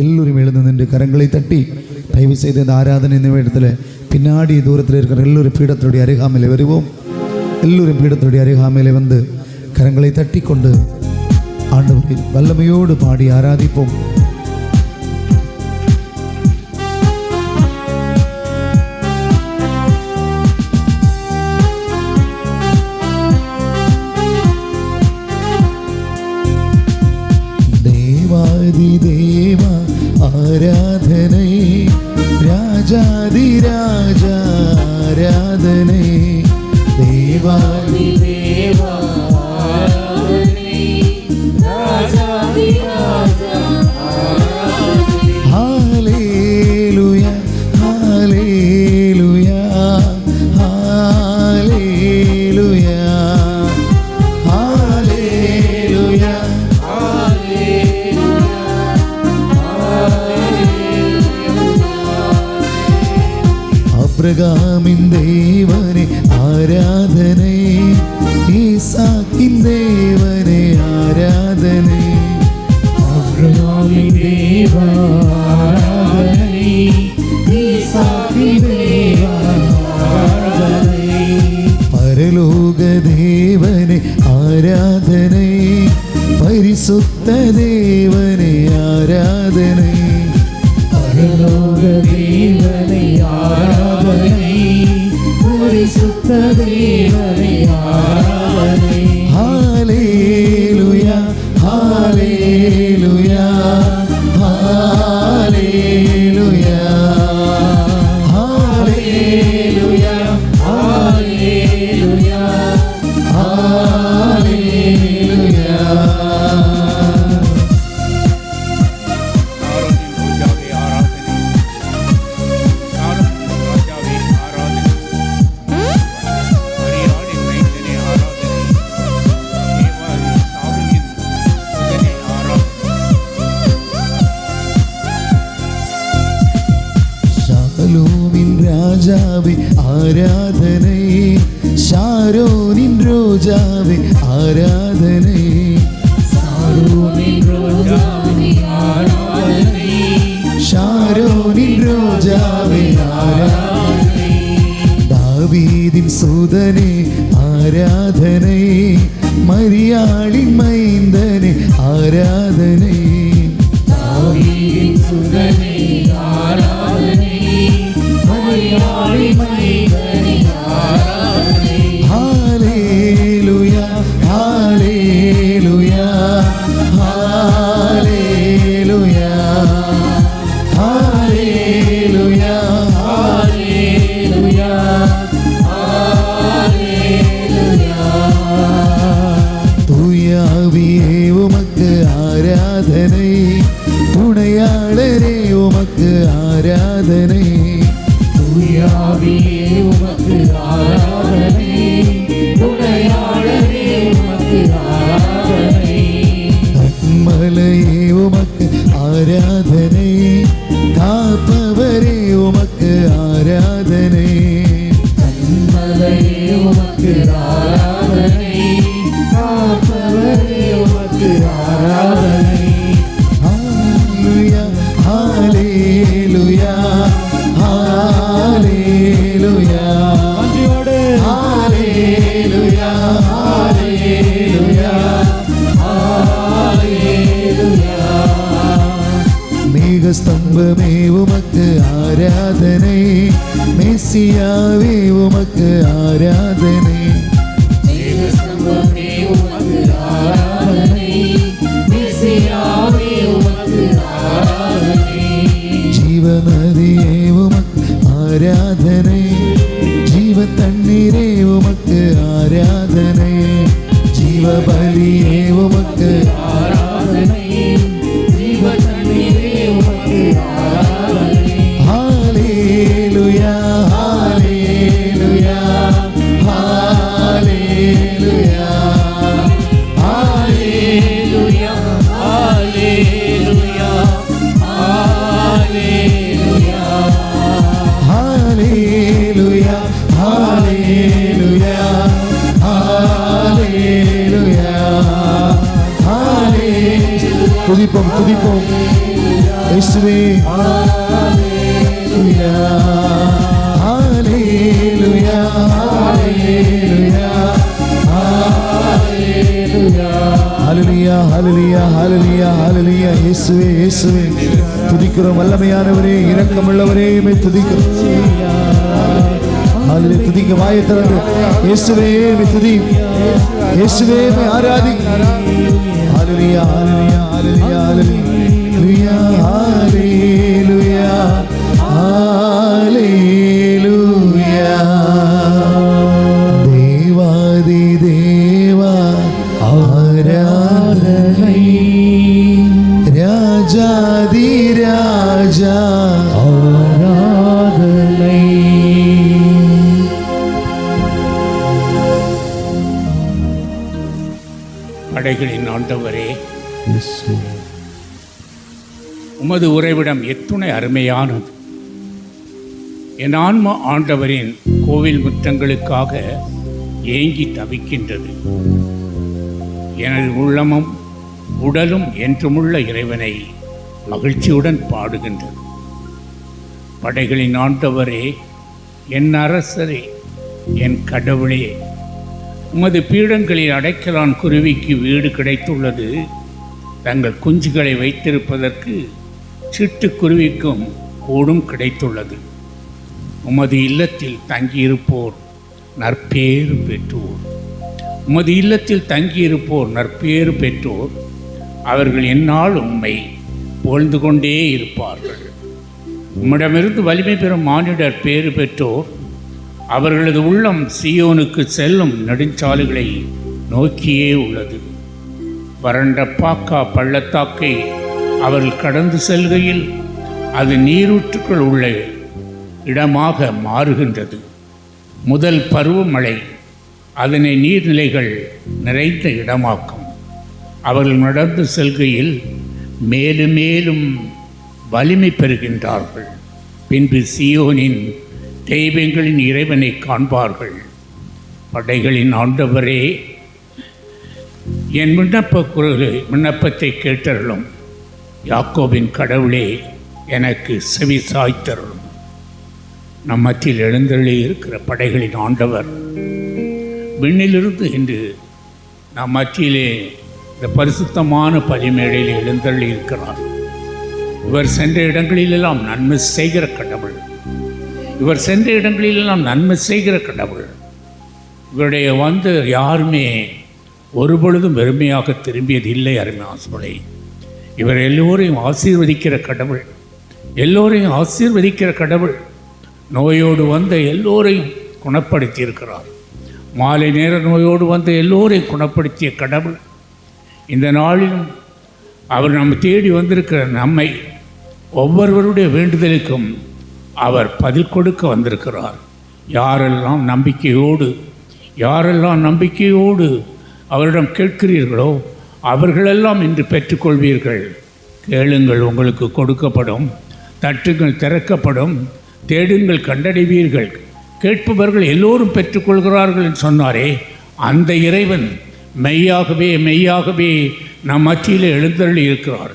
எல்லோரும் எழுந்து நின்று கரங்களை தட்டி தயவு செய்து இந்த ஆராதனை நிமிடத்தில் பின்னாடி தூரத்தில் இருக்கிற எல்லோரும் பீடத்தினுடைய அருகாமையில் வருவோம். எல்லோரும் பீடத்தினுடைய அருகாமையில் வந்து கரங்களை தட்டி கொண்டு ஆண்டவரை வல்லமையோடு பாடி ஆராதிப்போம். தேவாதி தேவா ஆராதனை, ராஜாதி ராஜா ஆராதனை, தேவாதி தேவா ஆராதனை, ராஜாதி ராஜா ஆராதனை. ஹல்லேலூயா ஹல்லேலூயா ஹல்லேலூயா ஹல்லேலூயா. ஆபிரகாமின் தேவனே ஆராதனை, ஈசாக்கின் தேவனே ஆராதனை, ஆபிரகாமின் தேவா ஆராதனை, ஈசாக்கின் தேவா ஆராதனை, பரலோக தேவனே ஆராதனை, பரிசுத்த தேவனே ஆராதனை, பரலோக தேவனை ஆராதனை, பரிசுத்த தேவனை ஆராதனை. ஹல்லேலூயா ஹல்லேலூயா ஹல்லேலூயா ஹல்லேலூயா ஹல்லேலூயா ஹல்லேலூயா. ராஜாவே ஆராதனை, ஷாரோனின் ரோஜாவே ஆராதனை, ஷாரோனின் ரோஜாவே ஆராதனை, ஷாரோனின் ரோஜாவே ஆராதனை, தாவீதின் சுதனே ஆராதனை, மரியாளின் மைந்தனே ஆராதனை, தாவீதின் சுதனே ஆராதனை, ஹல்லேலூயா ஹல்லேலூயா ஹல்லேலூயா ஹல்லேலூயா ஹல்லேலூயா ஹல்லேலூயா. தூய ஆவியே உமக்கு ஆராதனை, துணையாளரே உமக்கு ஆராதனை, தூயாவியே உமக்கு ஆராதனை, துணையாளரே உமக்கு ஆராதனை, கன்மலையே உமக்கு ஆராதனை, காப்பவரே உமக்கு ஆராதனை, கன்மலையே உமக்கு ஆராதனை, காப்பவரே உமக்கு ஆராதனை. ஹல்லேலூயா ஹல்லேலூயா ஹல்லேலூயா ஹல்லேலூயா ஹல்லேலூயா ஹல்லேலூயா. மேகஸ்தம்பமே உமக்கு ஆராதனை, மெசியாவே உமக்கு ஆராதனை, மேகஸ்தம்பமே உமக்கு ஆராதனை, மெசியாவே உமக்கு ஆராதனை, ஜீவநதியே உமக்கு ஆராதனை, ஜீவ தண்ணீரே உமக்கு ஆராதனை, ஜீவபலியே உமக்கு ஆராதனை, ஜீவ தண்ணீரே உமக்கு ஆராதனை. ஹல்லேலூயா ஹல்லேலூயா ஹல்லேலூயா ஹல்லேலூயா ஹல்லேலூயா ஹல்லேலூயா ஹல்லேலூயா ஹல்லேலூயா ஹல்லேலூயா. துதிப்போம் துதிப்போம். இயேசுவே ஹalleluya ஹalleluya ஹalleluya ஹalleluya ஹalleluya ஹalleluya ஹalleluya இயேசுவே இயேசுவே துதிக்கிறோம். வல்லமையானவரே, இரக்கமுள்ளவரே, உம்மை துதிக்கிறோம். ஹalleluya துதிக்க வாயை திறந்து இயேசுவே உம்மை துதி, இயேசுவே உம்மை ஆராதி. ஹalleluya ஹalleluya ஹalleluya ஹalleluya ஹalleluya ஹalleluya. தேவாதி தேவா ஆராதனை, ராஜாதி ராஜா ஆராதனை. படைகளின் ஆண்டவரே, உமது உறைவிடம் எத்துணை அருமையானது. என் ஆன்மா ஆண்டவரின் கோவில் முற்றங்களுக்காக ஏங்கி தவிக்கின்றது. எனது உள்ளமும் உடலும் என்றுமுள்ள இறைவனை மகிழ்ச்சியுடன் பாடுகின்றது. படைகளின் ஆண்டவரே, என் அரசரே, என் கடவுளே, உமது பீடங்களில் அடைக்கலான் குருவிக்கு வீடு கிடைத்துள்ளது. தங்கள் குஞ்சுகளை வைத்திருப்பதற்கு சிட்டுக்குருவிக்கும் கூடும் கிடைத்துள்ளது. உமது இல்லத்தில் தங்கியிருப்போர் நற்பேறு பெற்றோர். உமது இல்லத்தில் தங்கியிருப்போர் நற்பேறு பெற்றோர். அவர்கள் என்னால் உம்மை புகழ்ந்து கொண்டே இருப்பார்கள். உம்மிடமிருந்து வலிமை பெறும் மானிடர் பேறு பெற்றோர். அவர்களது உள்ளம் சீயோனுக்கு செல்லும் நெடுஞ்சாலைகளை நோக்கியே உள்ளது. வறண்ட பாக்கா பள்ளத்தாக்கை அவர்கள் கடந்து செல்கையில் அது நீரூற்றுக்கள் உள்ள இடமாக மாறுகின்றது. முதல் பருவமழை அதனை நீர்நிலைகள் நிறைந்த இடமாக்கும். அவர்கள் நடந்து செல்கையில் மேலும் மேலும் வலிமை பெறுகின்றார்கள். பின்பு சீயோனின் தெய்வங்களின் இறைவனை காண்பார்கள். படைகளின் ஆண்டவரே, என் விண்ணப்பத்தை கேட்டருளும். யாக்கோபின் கடவுளே, எனக்கு செவி சாய்த்தருளும். நம் மத்தியில் எழுந்தருளி இருக்கிற படைகளின் ஆண்டவர் விண்ணிலிருந்து இன்று நம் மத்தியிலே இந்த பரிசுத்தமான பலிமேடையில் எழுந்தருளி இருக்கிறார். இவர் சென்ற இடங்களிலெல்லாம் நன்மை செய்கிற கடவுள். இவர் சென்ற இடங்களிலெல்லாம் நன்மை செய்கிற கடவுள். இவருடைய வந்து யாருமே ஒருபொழுதும் வெறுமையாக திரும்பியது இல்லை. அருமையாசோலை, இவர் எல்லோரையும் ஆசீர்வதிக்கிற கடவுள். எல்லோரையும் ஆசீர்வதிக்கிற கடவுள். நோயோடு வந்த எல்லோரையும் குணப்படுத்தியிருக்கிறார். மாலை நேர நோயோடு வந்த எல்லோரையும் குணப்படுத்திய கடவுள். இந்த நாளிலும் அவர் நம்ம தேடி வந்திருக்கிற நம்மை ஒவ்வொருவருடைய வேண்டுதலுக்கும் அவர் பதில் கொடுக்க வந்திருக்கிறார். யாரெல்லாம் நம்பிக்கையோடு அவரிடம் கேட்கிறீர்களோ அவர்களெல்லாம் இன்று பெற்றுக்கொள்வீர்கள். கேளுங்கள், உங்களுக்கு கொடுக்கப்படும். தட்டுங்கள், திறக்கப்படும். தேடுங்கள், கண்டடைவீர்கள். கேட்பவர்கள் எல்லோரும் பெற்றுக்கொள்கிறார்கள் என்று சொன்னாரே, அந்த இறைவன் மெய்யாகவே நம் மத்தியில் எழுந்தருளி இருக்கிறார்.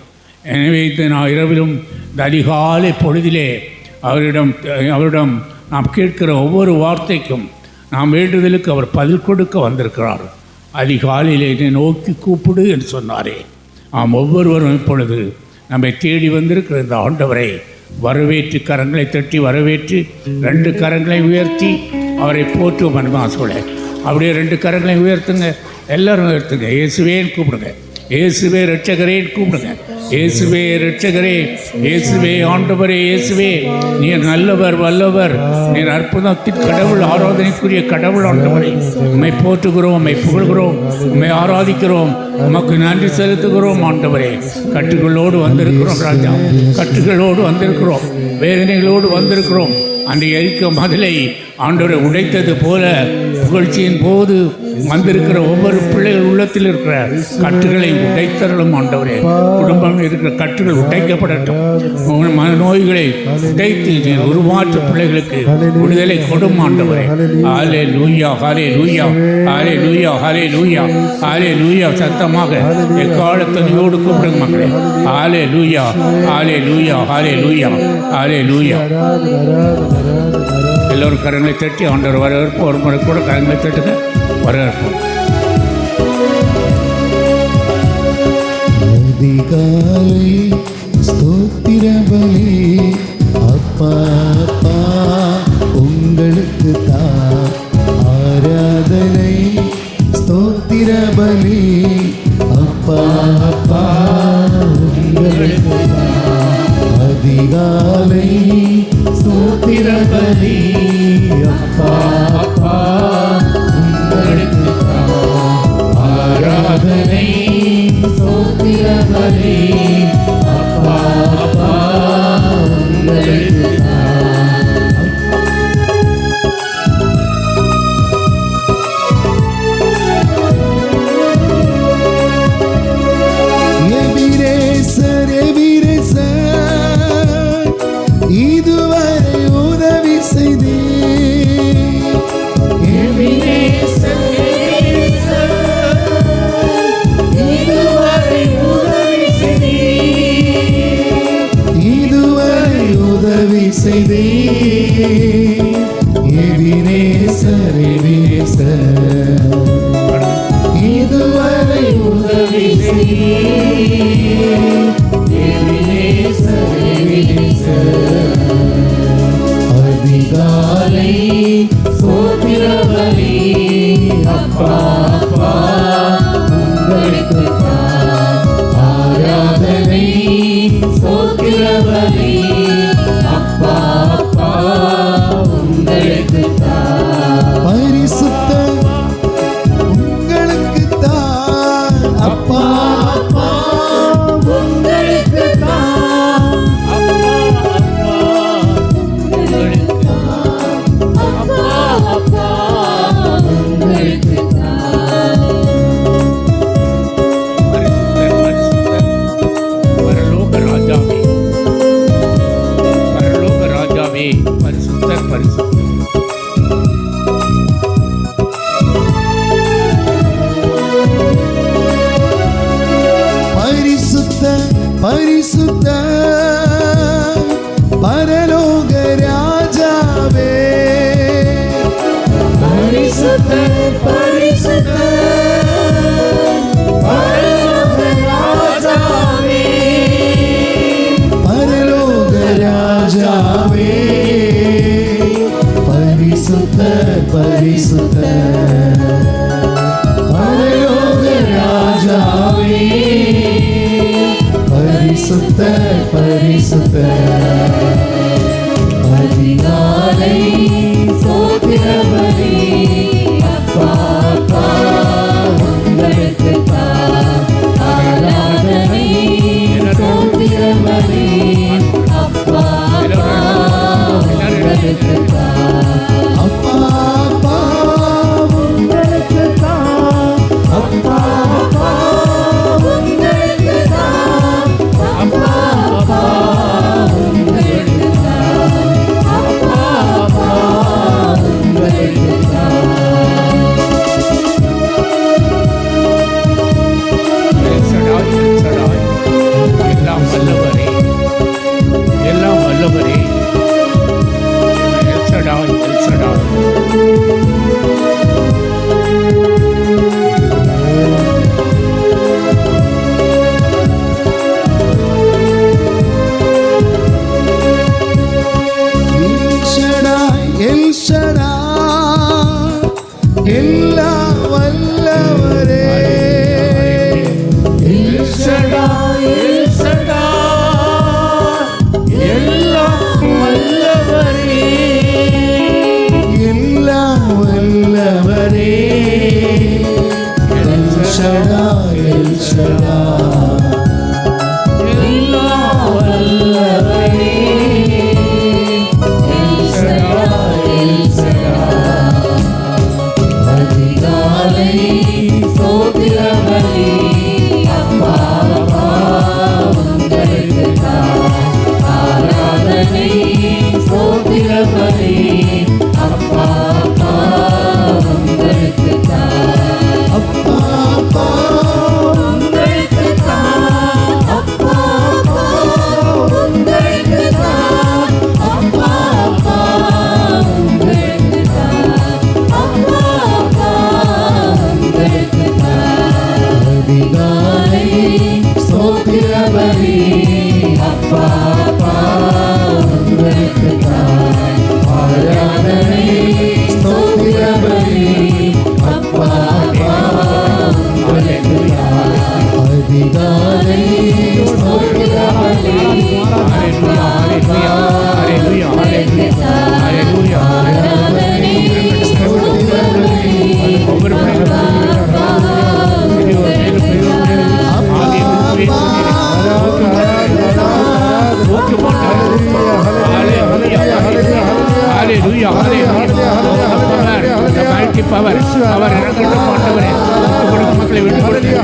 எனவே இந்த நான் இரவிலும் இந்த அதிகாலை பொழுதிலே அவரிடம் நாம் கேட்கிற ஒவ்வொரு வார்த்தைக்கும் நாம் வேண்டுதலுக்கு அவர் பதில் கொடுக்க வந்திருக்கிறார். அதிகாலையில் என்னை நோக்கி கூப்பிடு என்று சொன்னாரே, நாம் ஒவ்வொருவரும் இப்பொழுது நம்மை தேடி வந்திருக்கிற இந்த ஆண்டவரை வரவேற்று, கரங்களை தட்டி வரவேற்று, 2 கரங்களை உயர்த்தி அவரை போற்றுவோம். அனுமாசோல அப்படியே 2 கரங்களை உயர்த்துங்க, எல்லோரும் உயர்த்துங்க. இயேசுவேன்னு கூப்பிடுங்க. இயேசுவே இரட்சகரேன்னு கூப்பிடுங்க. இயேசுவே இரட்சகரே, இயேசுவே ஆண்டவரே, இயேசுவே நீர் நல்லவர், வல்லவர், நீர் அற்புதத்தின் கடவுள், ஆராதனைக்குரிய கடவுள். ஆண்டவரை உம்மை போற்றுகிறோம், உம்மை புகழ்கிறோம், உம்மை ஆராதிக்கிறோம், உமக்கு நன்றி செலுத்துகிறோம். ஆண்டவரே, கட்டுகளோடு வந்திருக்கிறோம் ராஜா, கட்டுகளோடு வந்திருக்கிறோம், வேதனைகளோடு வந்திருக்கிறோம். அந்த எரிக்க மதிலை ஆண்டவரை உடைத்தது போல புகழ்ச்சியின் போது வந்திருக்கிற ஒவ்வொரு பிள்ளைகள் உள்ளத்தில் இருக்கிற கட்டுகளை உடைத்தரலும் ஆண்டவரே. குடும்பம் இருக்கிற கட்டுகள் உடைக்கப்படட்டும். நோய்களை உடைத்து நீர் உருமாற்ற பிள்ளைகளுக்கு விடுதலை கொடும் ஆண்டவரே. ஹாலே லூயா, ஹாலே லூயா, ஹாலே லூயா, ஹாலே லூயா, ஹாலே லூயா. சத்தமாக எக்காலத்தனையோடு கூப்பிடுங்க மக்களே. ஹாலே லூயா, ஹாலே லூயா, ஹாலே லூயா, ஹாலே லூயா. எல்லோரும் கரங்களை தட்டி ஆண்டவர் வரவேற்பு. ஒரு முறை கூட கரங்களை தட்டுங்க, வரவேற்போம். அதிகாலை ஸ்தோத்திர பலி அப்பா அப்பா உங்களுக்கு தான் ஆராதனை. ஸ்தோத்திர பலி அப்பா அப்பா உங்களுக்கு தான். அதிகாலை ஸ்தோத்திர பலி அப்பா அப்பா உங்களுக்கு தான் ஆராதனை. ஸ்தோத்திர பலி அப்பா அப்பா உங்களுக்கு தான். எபிரேசர் எபிரேசர் இதுவரை உதவி செய்தே. எபிரேசர் இதுவரை உதவி செய்தே. எபிரேசர் எபிரேசர் இதுவரை உதவி செய்தே. எபிரேசர் எபிரேசர் அதிகாலை ஸ்தோத்திர பலி அப்பா அப்பா உங்களுக்கு தான் ஆராதனை. ஸ்தோத்திர பலி அப்பா அப்பா உங்களுக்கு தான். பரிசுத்த உங்களுக்கு தான் அப்பா அப்பா உங்களுக்கு தான். அப்பா அப்பா உங்களுக்கு தான். அப்பா அப்பா உங்களுக்கு தான். பரிசுத்தர், பரிசுத்தர், பரலோக ராஜாவே, பரலோக ராஜாவே, பரிசுத்தர், பரிசுத்தர். பரிசுத்த பரிசுத்த பரலோக ராஜாவே. பரிசுத்த பரிசுத்த பரலோக ராஜாவே. பரலோக ராஜாவே. பரிசுத்த பரிசுத்த பரலோக ராஜாவே. பரிசுத்த பரிசுத்த அதிகாலை ஸ்தோத்திர பலி அப்பா அப்பா உங்களுக்கு தான் ஆராதனை. ஸ்தோத்திர பலி அப்பா அப்பா உங்களுக்கு தான். அப்பா அப்பா உங்களுக்கு தான். அப்பா அப்பா உங்களுக்கு தான். அப்பா அப்பா உங்களுக்கு தான். அப்பா அப்பா உங்களுக்கு தான். எல்சடாய், எல்சடாய், எல்லாம் வல்லவரே, எல்லாம் வல்லவரே. எல்சடாய் பவர் அவர் இறங்கட்டும் ஆண்டவரே. கொடுக்க மக்களை விட்டு கொடுங்க.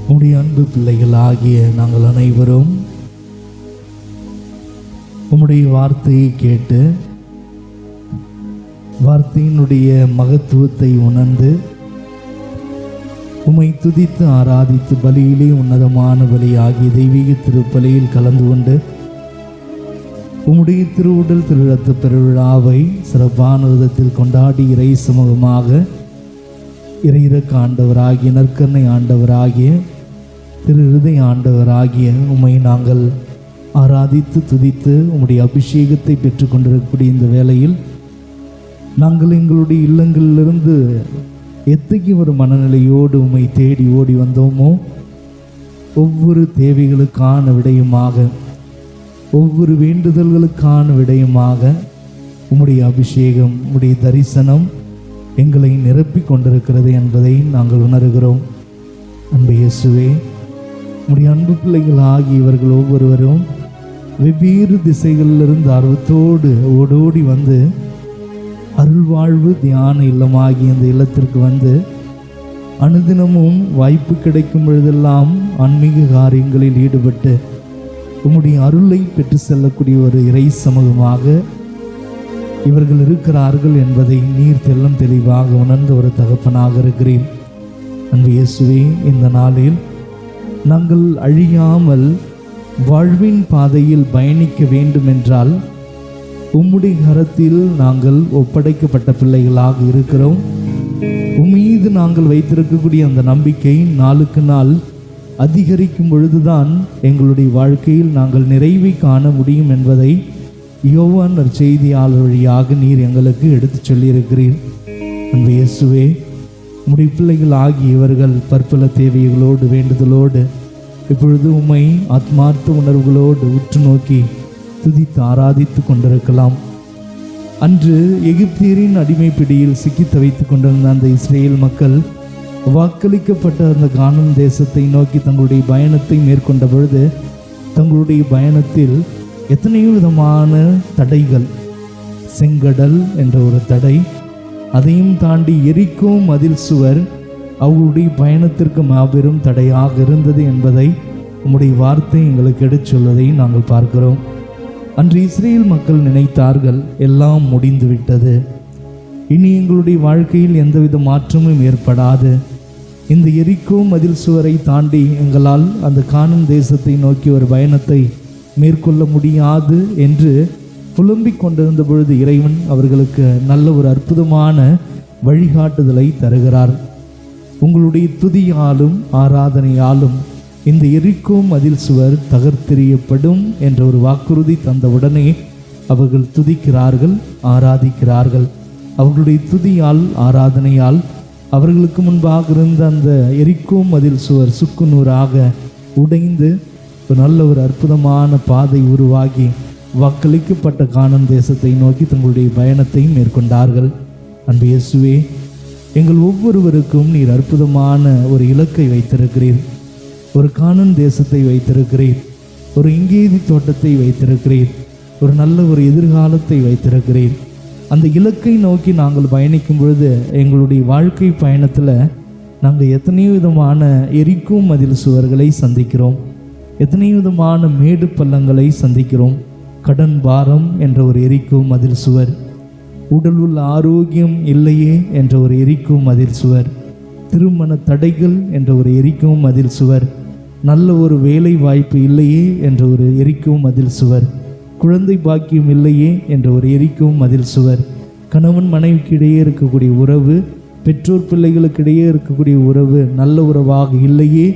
உம்முடைய அன்பு பிள்ளைகளாகிய நாங்கள் அனைவரும் உம்முடைய வார்த்தையை கேட்டு வார்த்தையினுடைய மகத்துவத்தை உணர்ந்து உம்மை துதித்து ஆராதித்து பலியிலே உன்னதமான பலியாகிய தெய்வீக திருப்பலியில் கலந்து கொண்டு உம்முடைய திருவுடல் திருரத்த பெருவிழாவை சிறப்பான விதத்தில் கொண்டாடி இறை சமூகமாக இறையிறக்க ஆண்டவராகிய நற்கருணை ஆண்டவராகிய திரு இருதய ஆண்டவராகிய உம்மை நாங்கள் ஆராதித்து துதித்து உம்முடைய அபிஷேகத்தை பெற்று கொண்டிருக்கக்கூடிய இந்த வேளையில் நாங்கள் எங்களுடைய இல்லங்களிலிருந்து எத்தகைய ஒரு மனநிலையோடு உம்மை தேடி ஓடி வந்தோமோ ஒவ்வொரு தேவைகளுக்கான விடயமாக ஒவ்வொரு வேண்டுதல்களுக்கான விடயமாக உம்முடைய அபிஷேகம் உம்முடைய தரிசனம் எங்களை நிரப்பி கொண்டிருக்கிறது என்பதை நாங்கள் உணர்கிறோம். அன்பு இயேசுவே, உம்முடைய அன்பு பிள்ளைகள் ஆகிய இவர்கள் ஒவ்வொருவரும் வெவ்வேறு திசைகளிலிருந்து ஆர்வத்தோடு ஓடோடி வந்து அருள்வாழ்வு தியான இல்லமாகிய இந்த இல்லத்திற்கு வந்து அனுதினமும் வாய்ப்பு கிடைக்கும் பொழுதெல்லாம் ஆன்மீக காரியங்களில் ஈடுபட்டு உம்முடைய அருளை பெற்று செல்லக்கூடிய ஒரு இறை சமூகமாக இவர்கள் இருக்கிறார்கள் என்பதை நீர் தெல்லம் தெளிவாக உணர்ந்த ஒரு தகப்பனாக இருக்கிறேன். அன்பு இயேசுவே, இந்த நாளில் நாங்கள் அழியாமல் வாழ்வின் பாதையில் பயணிக்க வேண்டும் என்றால் உம்முடைய கரத்தில் நாங்கள் ஒப்படைக்கப்பட்ட பிள்ளைகளாக இருக்கிறோம். உம்மீது நாங்கள் வைத்திருக்கக்கூடிய அந்த நம்பிக்கை நாளுக்கு நாள் அதிகரிக்கும் பொழுதுதான் எங்களுடைய வாழ்க்கையில் நாங்கள் நிறைவை காண முடியும் என்பதை யோவான் நற்செய்தியாளர் வழியாக நீர் எங்களுக்கு எடுத்துச் சொல்லியிருக்கிறீர். அன்பு இயேசுவே, உம்முடைய பிள்ளைகள் ஆகிய இவர்கள் பற்பல தேவைகளோடு வேண்டுதலோடு இப்பொழுது உம்மை ஆத்மார்த்த உணர்வுகளோடு உற்று நோக்கி துதித்து ஆராதித்து கொண்டிருக்கலாம். அன்று எகிப்தியரின் அடிமை பிடியில் சிக்கி தவித்துக் கொண்டிருந்த அந்த இஸ்ரேல் மக்கள் வாக்களிக்கப்பட்ட அந்த கானான் தேசத்தை நோக்கி தங்களுடைய பயணத்தை மேற்கொண்ட பொழுது தங்களுடைய பயணத்தில் எத்தனையோ விதமான தடைகள், செங்கடல் என்ற ஒரு தடை, அதையும் தாண்டி எரிக்கோ மதில் சுவர் அவர்களுடைய பயணத்திற்கு மாபெரும் தடையாக இருந்தது என்பதை உம்முடைய வார்த்தை எங்களுக்கு எடுத்து சொல்வதை நாங்கள் பார்க்கிறோம். அன்று இஸ்ரேல் மக்கள் நினைத்தார்கள், எல்லாம் முடிந்துவிட்டது, இனி எங்களுடைய வாழ்க்கையில் எந்தவித மாற்றமும் ஏற்படாது, இந்த எரிக்கோ மதில் சுவரை தாண்டி எங்களால் அந்த கானான் தேசத்தை நோக்கி ஒரு பயணத்தை மேற்கொள்ள முடியாது என்று புலம்பிக் கொண்டிருந்த பொழுது இறைவன் அவர்களுக்கு நல்ல ஒரு அற்புதமான வழிகாட்டுதலை தருகிறார். உங்களுடைய துதியாலும் ஆராதனையாலும் இந்த எரிக்கோ மதில் சுவர் தகர்த்தெறியப்படும் என்ற ஒரு வாக்குறுதி தந்தவுடனே அவர்கள் துதிக்கிறார்கள், ஆராதிக்கிறார்கள். அவர்களுடைய துதியால் ஆராதனையால் அவர்களுக்கு முன்பாக இருந்த அந்த எரிக்கோ மதில் சுவர் சுக்குநூறாக உடைந்து ஒரு நல்ல ஒரு அற்புதமான பாதை உருவாகி வாக்களிக்கப்பட்ட கானான் தேசத்தை நோக்கி தங்களுடைய பயணத்தை மேற்கொண்டார்கள். அன்பு இயேசுவே, எங்கள் ஒவ்வொருவருக்கும் நீர் அற்புதமான ஒரு இலக்கை வைத்திருக்கிறீர். ஒரு கானான் தேசத்தை வைத்திருக்கிறீர், ஒரு இங்கேதி தோட்டத்தை வைத்திருக்கிறீர், ஒரு நல்ல ஒரு எதிர்காலத்தை வைத்திருக்கிறீர். அந்த இலக்கை நோக்கி நாங்கள் பயணிக்கும் பொழுது எங்களுடைய வாழ்க்கை பயணத்தில் நாங்கள் எத்தனையோ விதமான எரிக்கோ மதில் சுவர்களை சந்திக்கிறோம், எத்தனையோ விதமான மேடு பள்ளங்களை சந்திக்கிறோம். கடன் பாரம் என்ற ஒரு எரிக்கோ மதில் சுவர், உடல் உள்ள ஆரோக்கியம் இல்லையே என்ற ஒரு எரிக்கோ மதில் சுவர், திருமண தடைகள் என்ற ஒரு எரிக்கோ மதில் சுவர், நல்ல ஒரு வேலை வாய்ப்பு இல்லையே என்ற ஒரு எரிக்கோ மதில் சுவர், குழந்தை பாக்கியம் இல்லையே என்ற ஒரு எரிக்கும் மதில் சுவர், கணவன் மனைவிக்கு இடையே இருக்கக்கூடிய உறவு, பெற்றோர் பிள்ளைகளுக்கு இடையே இருக்கக்கூடிய உறவு நல்ல உறவாக இல்லையே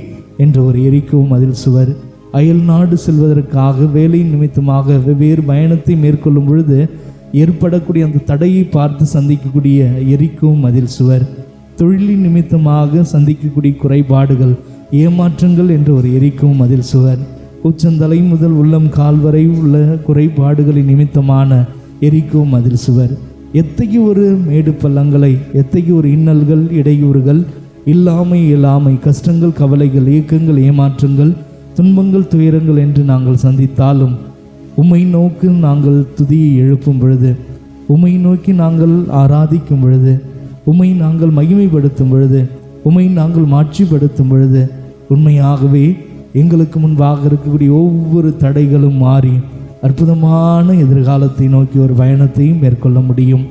என்ற ஒரு எரிக்கும் மதில் சுவர், அயல் நாடு செல்வதற்காக வேலை நிமித்தமாக வெவ்வேறு பயணத்தை மேற்கொள்ளும் பொழுது ஏற்படக்கூடிய அந்த தடையை பார்த்து சந்திக்கக்கூடிய எரிக்கும் மதில் சுவர், தொழிலின் நிமித்தமாக சந்திக்கக்கூடிய குறைபாடுகள், ஏமாற்றங்கள் என்ற ஒரு எரிக்கும் மதில் சுவர், உச்சந்தலை முதல் உள்ளம் கால் வரை உள்ள குறைபாடுகளின் நிமித்தமான எரிக்கும் மதில் சுவர், எத்தகைய ஒரு மேடு பள்ளங்களை, எத்தகைய ஒரு இன்னல்கள், இடையூறுகள், இல்லாமை, கஷ்டங்கள், கவலைகள், ஏக்கங்கள், ஏமாற்றங்கள், துன்பங்கள், துயரங்கள் என்று நாங்கள் சந்தித்தாலும் உம்மை நோக்கி நாங்கள் துதியை எழுப்பும் பொழுது, உம்மை நோக்கி நாங்கள் ஆராதிக்கும் பொழுது, உம்மை நாங்கள் மகிமைப்படுத்தும் பொழுது, உம்மை நாங்கள் மாட்சிப்படுத்தும் பொழுது உண்மையாகவே எங்களுக்கு முன்பாக இருக்கக்கூடிய ஒவ்வொரு தடைகளும் மாறி அற்புதமான எதிர்காலத்தை நோக்கி ஒரு பயணத்தையும் மேற்கொள்ள முடியும்.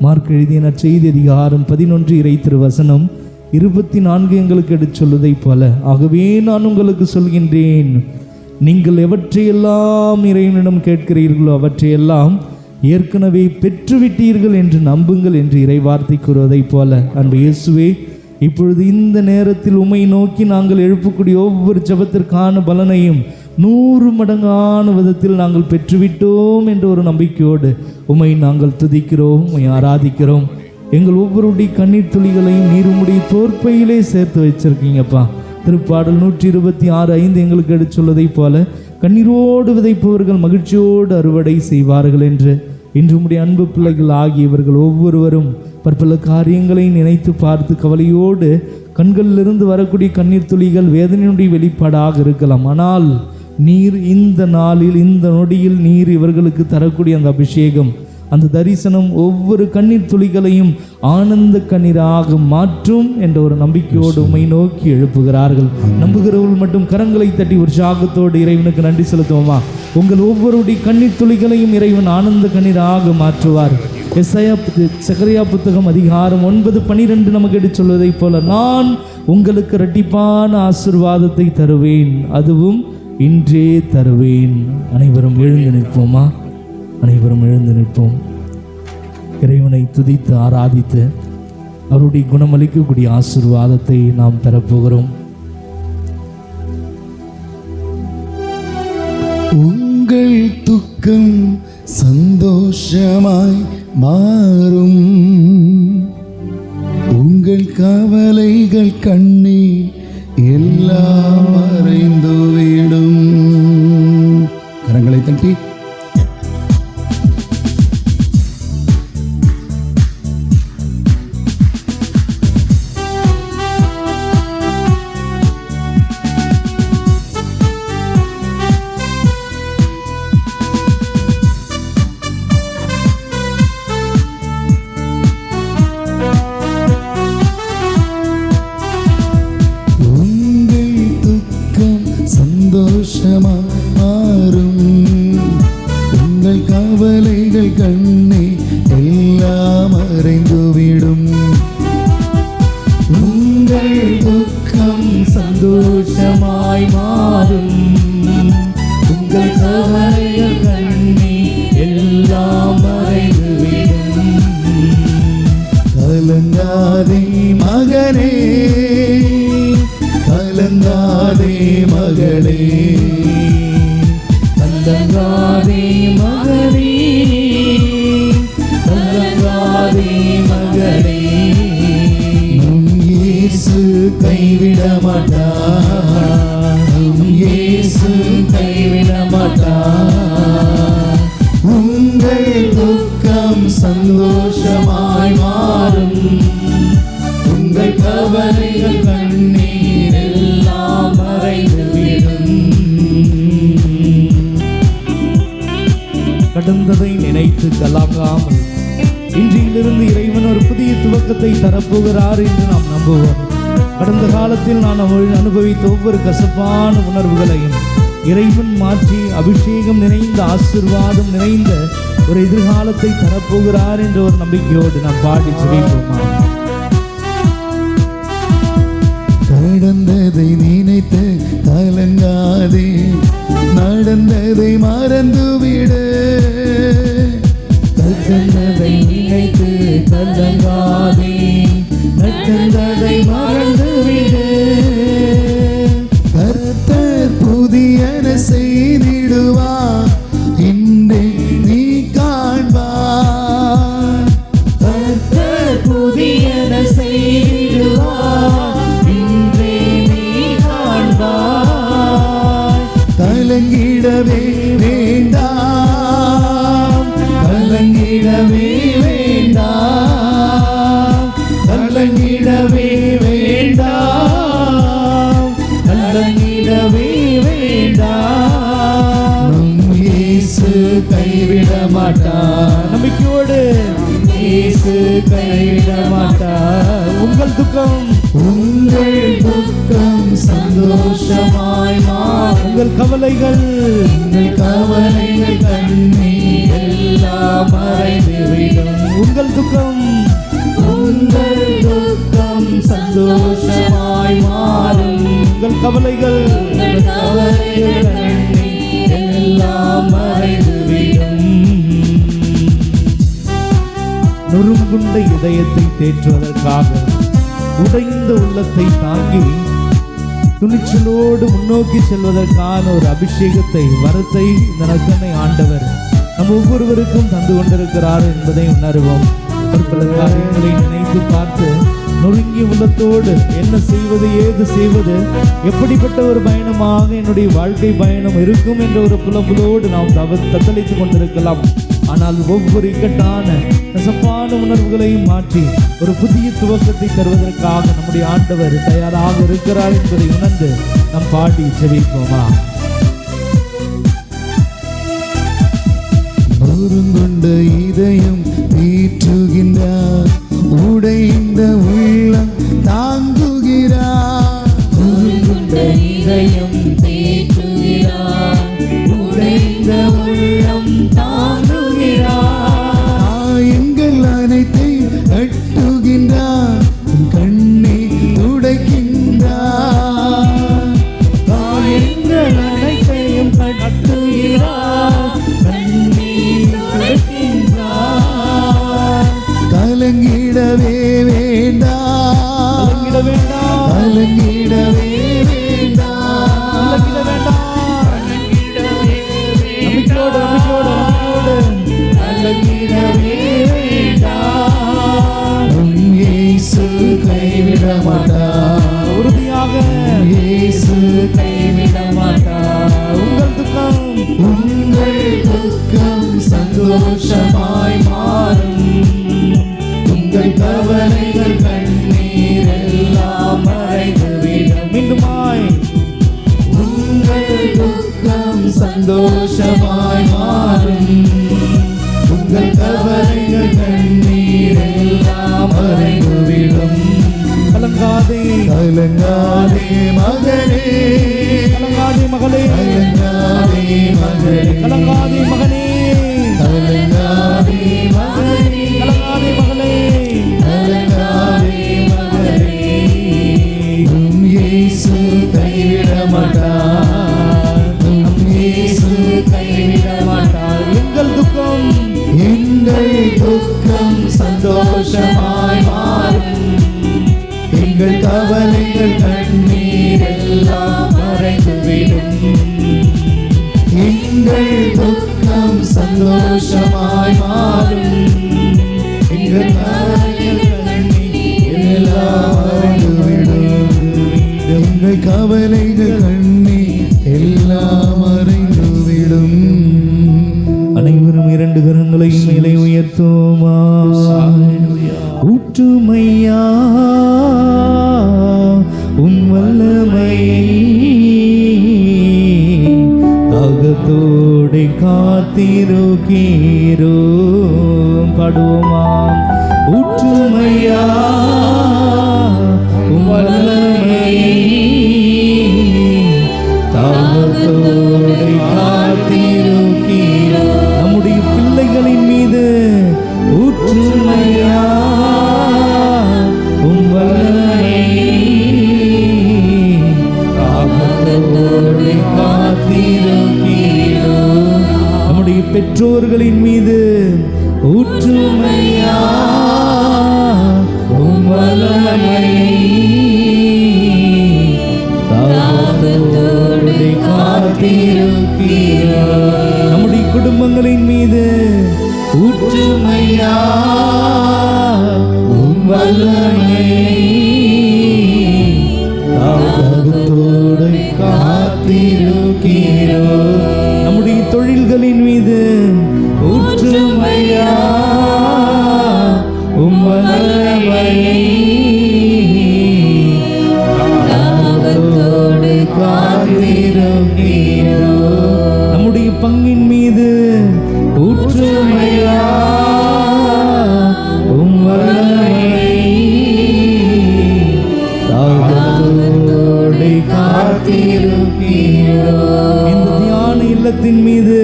மார்க் எழுதிய நற்செய்தி அதிகாரம் 11 இறை திருவசனம் 24 எங்களுக்கு எடுத்து சொல்வதை போல, ஆகவே நான் உங்களுக்கு சொல்கின்றேன், நீங்கள் எவற்றையெல்லாம் இறைவனிடம் கேட்கிறீர்களோ அவற்றையெல்லாம் ஏற்கனவே பெற்றுவிட்டீர்கள் என்று நம்புங்கள் என்று இறைவார்த்தை கூறுவதை போல, அன்பு இயேசுவே, இப்பொழுது இந்த நேரத்தில் உம்மை நோக்கி நாங்கள் எழுப்பக்கூடிய ஒவ்வொரு ஜெபத்திற்கான பலனையும் 100 மடங்கான விதத்தில் நாங்கள் பெற்றுவிட்டோம் என்ற ஒரு நம்பிக்கையோடு உம்மை நாங்கள் துதிக்கிறோம், உம்மை ஆராதிக்கிறோம். எங்கள் ஒவ்வொருடைய கண்ணீர் துளிகளையும் நீர் உம்முடைய தோற்பையிலே சேர்த்து வச்சிருக்கீங்கப்பா. திருப்பாடல் 126:5 எங்களுக்கு எடுத்து சொல்வதை போல, கண்ணீரோடு விதைப்பவர்கள் மகிழ்ச்சியோடு அறுவடை செய்வார்கள் என்று இன்று உம்முடைய அன்பு பிள்ளைகள் ஆகியவர்கள் ஒவ்வொருவரும் பற்பல காரியங்களை நினைத்து பார்த்து கவலையோடு கண்களிலிருந்து வரக்கூடிய கண்ணீர் துளிகள் வேதனையுடைய வெளிப்பாடாக இருக்கலாம். ஆனால் நீர் இந்த நாளில், இந்த நொடியில் நீர் இவர்களுக்கு தரக்கூடிய அந்த அபிஷேகம், அந்த தரிசனம் ஒவ்வொரு கண்ணீர் துளிகளையும் ஆனந்த கண்ணீராக மாற்றும் என்ற ஒரு நம்பிக்கையோடு உம்மை நோக்கி எழுப்புகிறார்கள். நம்புகிறவர்கள் மட்டும் கரங்களை தட்டி உற்சாகத்தோடு இறைவனுக்கு நன்றி செலுத்துவோமா? உங்கள் ஒவ்வொருடைய கண்ணீர் துளிகளையும் இறைவன் ஆனந்த கண்ணீராக மாற்றுவார். செகரியா புத்தகம் அதிகாரம் 9:12 நமக்கு எடுத்து சொல்வதை போல, நான் உங்களுக்கு இரட்டிப்பான ஆசீர்வாதத்தை தருவேன், அதுவும் இன்றே தருவேன். அனைவரும் எழுந்து நிற்போமா? அனைவரும் எழுந்து நிற்போம். இறைவனை துதித்து ஆராதித்து அவருடைய குணமளிக்கக்கூடிய ஆசீர்வாதத்தை நாம் பெறப்போகிறோம். உங்கள் துக்கம் சந்தோஷமாய் மாறும், உங்கள் கவலைகள் கண்ணீர் எல்லாம் மறைந்துவிடும். கரங்களை தட்டி மாறும், உங்கள் கவலைகள் கண்ணே எல்லாம் மறைந்துவிடும். உங்கள் துக்கம் சந்தோஷமாய் மாறும், உங்கள் கவலைகள் கண்ணே எல்லாம் மறைந்துவிடும். கலங்காதே மகனே, கலங்காதே மகளே, கலங்காதே மகளே, கலங்காதே மகளே, நம் இயேசு கைவிட மாட்டார், நம் இயேசு கைவிட மாட்டார். உங்கள் துக்கம் சந்தோஷமாய் மாறும், உங்கள் கவலைகள் கண்ணீர் எல்லாம் மறைந்துவிடும். கடந்ததை நினைத்து கலங்காமல் இன்றிலிருந்து இறைவன் ஒரு புதிய துவக்கத்தை தரப்போகிறார் என்று நாம் நம்புவோம். கடந்த காலத்தில் நான் அனுபவித்த ஒவ்வொரு கசப்பான உணர்வுகளையும் இறைவன் மாற்றி அபிஷேகம் நிறைந்த, ஆசீர்வாதம் நிறைந்த ஒரு எதிர்காலத்தை தரப்போகிறார் என்ற ஒரு நம்பிக்கையோடு நாம் பாடி ஜெபிப்போமா? கடந்ததை நினைத்து கலங்காதே, நடந்ததை மறந்துவிடு, நடந்ததை நினைத்து கலங்காதே, நடந்ததை மறந்துவிடு. கர்த்தர் புதியன செய்திடுவார், இன்றே நீ காண்பார். கர்த்தர் புதியன செய்திடுவார், இன்றே நீ காண்பாய். கலங்கிடவே வேண்டாம், கலங்கிடவே வேண்டாம், கலங்கிடவே வேண்டாம், கலங்கிடவே வேண்டாம். நம் இயேசு கைவிட மாட்டார். நம்பிக்கையோடு இயேசு கைவிட மாட்டார். உங்கள் துக்கம் சந்தோஷமாய் மாறும். உங்கள் கவலைகள் கண்ணீர் எல்லாம் மறைந்துவிடும். உங்கள் துக்கம் சந்தோஷமாய் மாறும். உங்கள் கவலைகள் கண்ணீர் எல்லாம் மறைந்துவிடும். நொறுங்குண்ட இதயத்தை தேற்றுவதற்காக, உடைந்த உள்ளத்தை தாங்கி துணிச்சலோடு முன்னோக்கி செல்வதற்கான ஒரு அபிஷேகத்தை, வரத்தை இந்த நற்கனை ஆண்டவர் நம் ஒவ்வொருவருக்கும் தந்து கொண்டிருக்கிறார் என்பதை உணர்வோம். பல காரியங்களை நினைத்து பார்த்து நொறுங்கிய உள்ளத்தோடு என்ன செய்வது, ஏது செய்வது, எப்படிப்பட்ட ஒரு பயணமாக என்னுடைய வாழ்க்கை பயணம் இருக்கும் என்ற ஒரு புலம்புலோடு நாம் தத்தளித்துக் கொண்டிருக்கலாம். ஆனால் ஒவ்வொரு இக்கட்டான கசப்பான உணர்வுகளையும் மாற்றி ஒரு புதிய துவக்கத்தை தருவதற்காக நம்முடைய ஆண்டவர் தயாராக இருக்கிறார் என்பதை உணர்ந்து நம் பாடி ஜெபிப்போமா? நொறுங்குண்ட இதயம் தீற்றுகின்றார், உடைந்த உள்ளம் தாங்குகிறார். நொறுங்குண்ட இதயம் தேற்றுகிறார், உடைந்த உள்ளம் தாங்குகிறார். காயங்கள் அனைத்தை கட்டுகின்றார், கண்ணீர் உடைக்கின்றார். காயங்கள் அனைத்தையும் கட்டுகிறார், கண்ணீர் உடைக்கின்றார். கலங்கிடவே வேண்டாம், கலங்கிட வேண்டாம், கலங்கிடவே வேண்டாம், கலங்கிட வேண்டாம். நம்பிக்கையோடு கலங்கிடவே வேண்டாம். உன் இயேசு கைவிட மாட்டார், உறுதியாக இயேசு கைவிட மாட்டார். உங்கள் துக்கம் சந்தோஷமாய் மாறும். உங்கள் கவலைகள் கண்ணீர் எல்லாம் மறைந்துவிடும். மீண்டுமாய் உங்கள் துக்கம் சந்தோஷமாய் மாறும். உங்கள் கவலைகள் கண்ணீர் எல்லாம் மறைந்துவிடும். கலங்காதே, கலங்காதே மகனே, கலங்காதே மகளே, கலங்காதே மகளே, கலங்காதே மகனே, கலங்காதே மகனே, கலங்காதே மகளே, கலங்காதே மகளே. உன் இயேசு கைவிட மாட்டார், உன் இயேசு கைவிட மாட்டார். எங்கள் துக்கம் சந்தோஷமாய் மாறும். எங்கள் கவலைகள் கண்ணீர் எல்லாம் மறைந்துவிடும். எங்கள் துக்கம் சந்தோஷமாய் மாறும். எங்கள் கவலைகள் கண்ணீர் எல்லாம் மறைந்துவிடும். எங்கள் கவலைகள் கண்ணீர் எல்லாம் மறைந்துவிடும். அனைவரும் இரண்டு கரங்களையும் மேலே உயர்த்துவோமா? ஊற்றுமையா உம் வல்லமை, தாகத்தோடு காத்திருக்கிறோ. பாடுவோமா? ஊற்றுமையா உம் வல்லமை, தாகத்தோடு காத்திருக்கிறோ. நம்முடைய பிள்ளைகளின் மீது ஊற்றுமையா உம் வல்லமை, தாகத்தோடு காத்திருக்கிறோ. ஊற்றுமையா உம் வல்லமையை தாகத்தோடு காத்திருக்கிறோம். நம்முடைய குடும்பங்களின் மீது ஊற்றுமையா உம் வல்லமையை தாகத்தோடு காத்திருக்கிறோம். நம்முடைய தொழில்களின் மீது ஊற்றுமையா உம் வல்லமையை தாகத்தோடு காத்திருக்கிறோம். நம்முடைய பங்கின் மீது ஊற்றுமையா உம் வல்லமையை தாகத்தோடு காத்திருக்கிறோம். இந்த தியான இல்லத்தின் மீது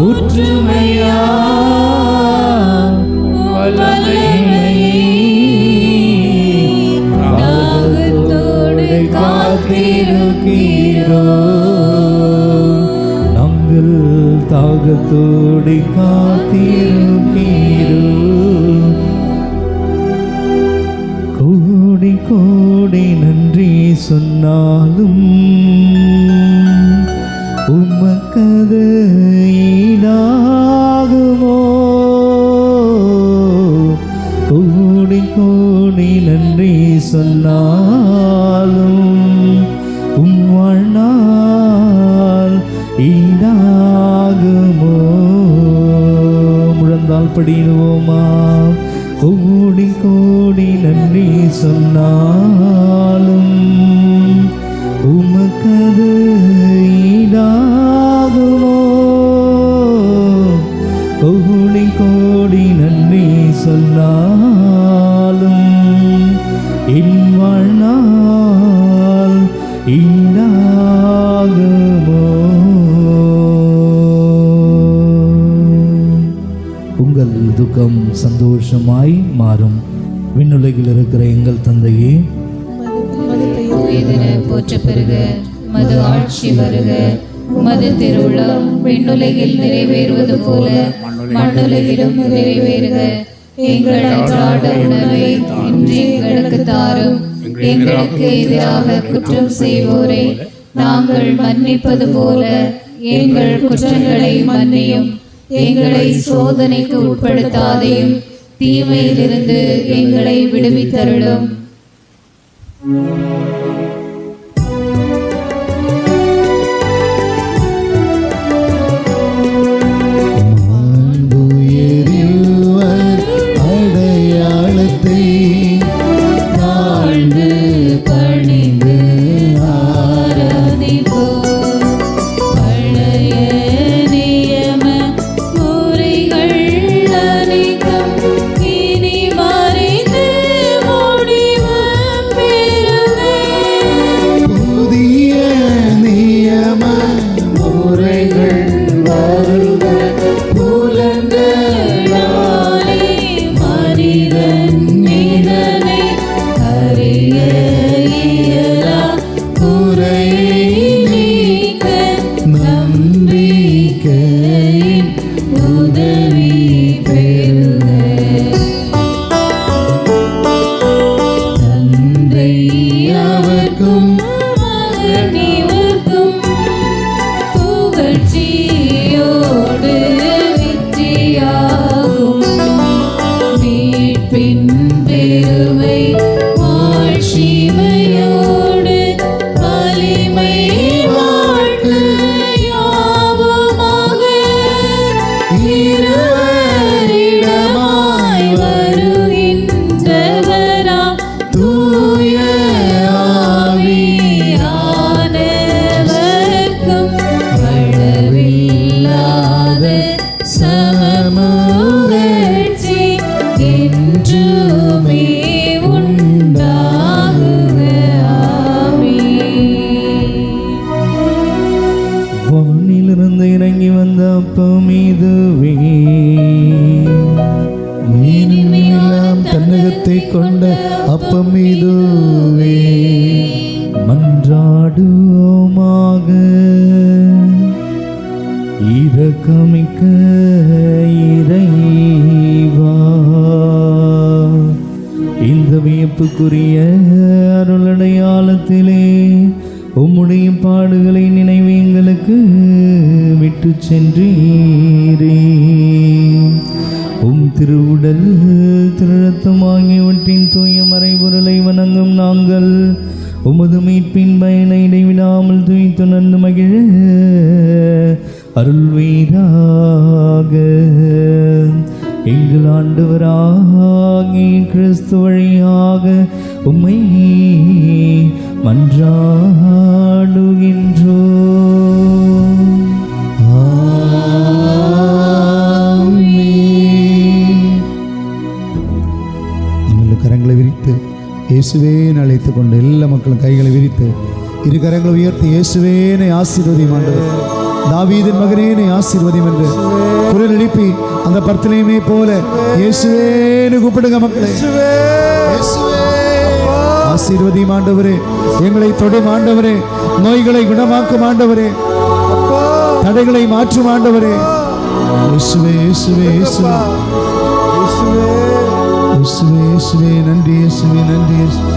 ஊற்றுமையா தாகத்தோடு காத்திருக்கிறோம். நாங்கள் தாகத்தோடு காத்திருக்கிறோம். கோடி கோடி நன்றி சொன்னாலும் உமக்கது ஈடாகுமோ? கோடி கோடி நன்றி சொன்னாலும் உம் வாழ்நாள் ஈடாகுமோ? முழந்தால் படிடுவோமா? கோடி கோடி நன்றி சொன்னாலும் உமக்கது ஈடாகுமோ? கோடி கோடி நன்றி சொன்னாலும் என் வாழ்நாள் ஈடாகுமோ? உங்கள் துக்கம் சந்தோஷமாய் மாறும். விண்ணுலகில் இருக்கிற எங்கள் தந்தையே, போற்ற பெறுக, மது ஆட்சி வருக, மது திருவுளம் விண்ணுலகில் நிறைவேறுவது போல மண்ணுலகிலும் நிறைவேறுக. எங்கள் அன்றாட உணவை இன்று எங்களுக்கு தாரும். எங்களுக்கு எதிராக குற்றம் செய்வோரை நாங்கள் மன்னிப்பது போல எங்கள் குற்றங்களை மன்னியும். எங்களை சோதனைக்கு உட்படுத்தாதையும் தீமையிலிருந்து எங்களை விடுவித்தருளும். அடையாளத்தை தாழ்ந்து பணிந்து ஆராதிப்போம். பழைய நியம முறைகள் அனைத்தும் இனி மறைந்து முடிவு பெறுமே. புதிய நியம முறைகள் வருக, புலன்களாலே மனிதன் இதனை அறிய இயலா. குறையை நீக்க நம்பிக்கையின் உதவி பெறுக. தந்தை அவர்க்கும் மகன் இவர்க்கும் புகழ்ச்சியோடு வெற்றியாகும். மீட்பின் பெருமை மாட்சிமையோடு வலிமை வாழ்த்து யாவுமாக. இருவரிடமாய் வருகின்றவராம் தூய ஆவியானவர்க்கும் அளவில்லாத சமமுகழ்ச்சி என்றுமே உண்டாகுக. ஆமென். வானிலிருந்து இறங்கி வந்த அப்பம் இதுவே, மீனெல்லாம் தன்னகத்தை கொண்ட அப்பம் இதுவே. மன்றாடுவோமாக. இரக்கமிக்க இறைவா, மீட்புக்குரிய அருளடையாளத்திலே உம்முடைய பாடுகளை நினைவு எங்களுக்கு விட்டு சென்றீரே. உம் திருவுடல் திருரத்தம் ஆகியவற்றின் தூய மறைபொருளை வணங்கும் நாங்கள் உமது மீட்பின் பயனை இடைவிடாமல் துய்த்துணர்ந்து மகிழ அருள்வீராக. எங்கள் ஆண்டவராகிய கிறிஸ்து வழியாக உம்மை மன்றாடுகின்றோம். நம்மளும் கரங்களை விரித்து இயேசுவேன்னு அழைத்து கொண்டு எல்லா மக்களும் கைகளை விரித்து இரு கரங்களை உயர்த்தி இயேசுவேனை ஆசீர்வதியும் ஆண்டவர், தாவீதின் மகனேனை ஆசீர்வதியும் என்று குரல் எழுப்பி அந்த பர்த்தலேமே போல இயேசுவேன்னு கூப்பிடுங்க மக்களே. ஆசீர்வதியும் ஆண்டவரே, எங்களை தொடும் ஆண்டவரே, நோய்களை குணமாக்கும் ஆண்டவரே, தடைகளை மாற்றும் ஆண்டவரே. இயேசுவே இயேசுவே இயேசுவே இயேசுவே இயேசுவே நன்றி இயேசுவே நன்றி இயேசுவே.